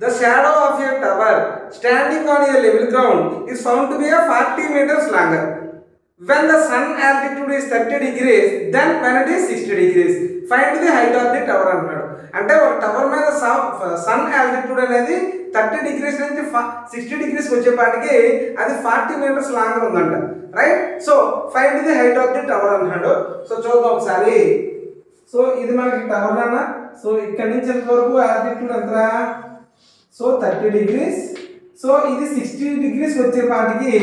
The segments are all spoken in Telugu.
The shadow of a tower standing on a level ground is found to be a 40 meters longer. When the sun altitude is 30 degrees, then when it is 60 degrees, find the height of the tower అన్నాడు. అంటే ఒక టవర్ మీద సన్ ఆల్టిట్యూడ్ అనేది 30 డిగ్రీస్ నుంచి 60 డిగ్రీస్కి వచ్చేపాటికి అది 40 మీటర్స్ లాంగ్ ఉందంట, right? So find the height of the tower అన్నాడు. సో చూద్దాం ఒకసారి. సో ఇది మనకి టవర్ అన్న. సో ఇక్కడ నుంచి ఎంత వరకు ఆల్టిట్యూడ్ ఎంత? So 30 degrees. సో ఇది 60 డిగ్రీస్ వచ్చేపాటికి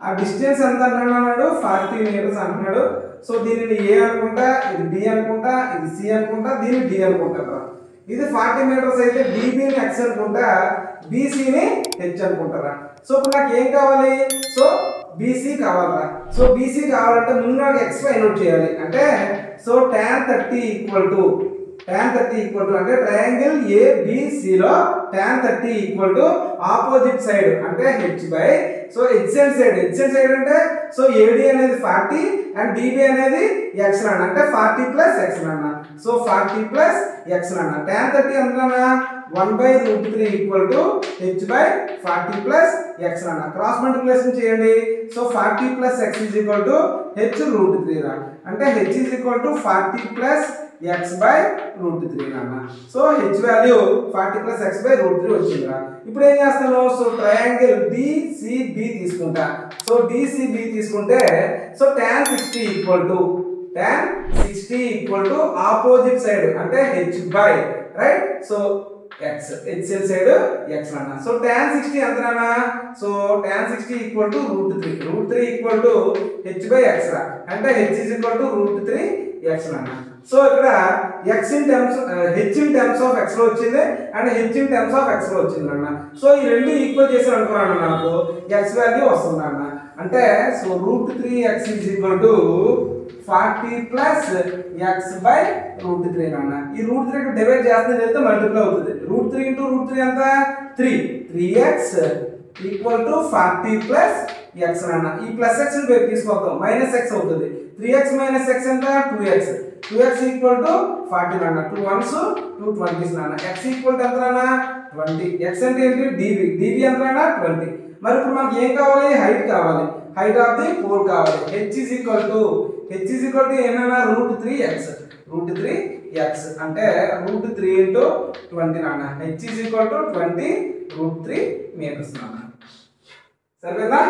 ఆ డిస్టెన్స్ ఎంత అన్నాడు? 40 మీటర్స్ అంటున్నాడు. సో దీనిని ఏ అనుకుంటా, ఇది బి అనుకుంటా, ఇది సి అనుకుంటా, దీన్ని డి అనుకుంటారా. ఇది 40 మీటర్స్ అయితే డిబిని ఎక్స్ అనుకుంటా, బీసీని హెచ్ అనుకుంటారా. సో ఇప్పుడు నాకు ఏం కావాలి? సో బీసీ కావాలా. సో బీసీ కావాలంటే ముందు నాకు ఎక్స్ వై నోట్ చేయాలి. అంటే సో tan 30 ఈక్వల్ టు అంటే ట్రయాంగిల్ ఏబిసిలో tan 30 equal to opposite side అంటే H by so HN side అంటే సో ఏడి అనేది 40 అండ్ డిబి అనేది ఎక్స్ నాన్న అంటే 40 ప్లస్ ఎక్స్ నాన్న. సో 40 ప్లస్ ఎక్స్ నాన్న. tan 30 ఎంతనా? 1/√3 equal to H by 40 plus X నాన్న. క్రాస్ మల్టిప్లికేషన్ చేయండి. So 40 plus X is equal to h√3 రా. అంటే H is equal to 40 plus x by √3 నాన్న. So h value 40 plus x by √3 వచ్చిందిరా. ఇప్పుడు ఏం చేస్తాను? సో ట్రయాంగిల్ DCB తీసుకుంటా. సో DCB తీసుకుంటే so tan 60 equal to opposite side అంటే h by right. So x HL side x నాన్న. సో tan 60 ఎంత నాన్న? So tan 60 equal to √3 equal to h by x రా. అంటే h is equal to √3 x నాన్న. సో ఇక్కడ h in terms of x లో వచ్చింది and h in terms of x లో వచ్చింది అన్న. సో ఈ రెండు ఈక్వల్ చేసాను అనుకున్నాను నాకు x వాల్యూ వస్తుంది అన్న. అంటే so √3x is equal to 40 plus x by √3 అన్న. ఈ √3 డివైడ్ చేస్తే మల్టిప్లై అవుతుంది. √3 ఇంటూ √3 ఎంత? 3x equal to 40 plus x అన్న. ఈ ప్లస్ x తీసుకొద్దాం, మైనస్ x అవుతుంది. 3x మైనస్ x ఎంత? 2x ఈక్వల్ టు 40 నాన్న. 2 1s 2 20s నాన్న. x ఈక్వల్ టు ఎంత నాన్న? 20. x అంటే ఏంటి? db ఎంత నాన్న? 20. మరి ఇప్పుడు మనకి ఏం కావాలి? హైట్ కావాలి. హైట్ ఆఫ్ ది పోల్ కావాలి. h ఈజ్ ఈక్వల్ టు ఏమన్నా? √3x అంటే √3 ఇంటూ 20 నాన్న. h is equal to 20 √3 meters నాన్న. సరిపోయిందా?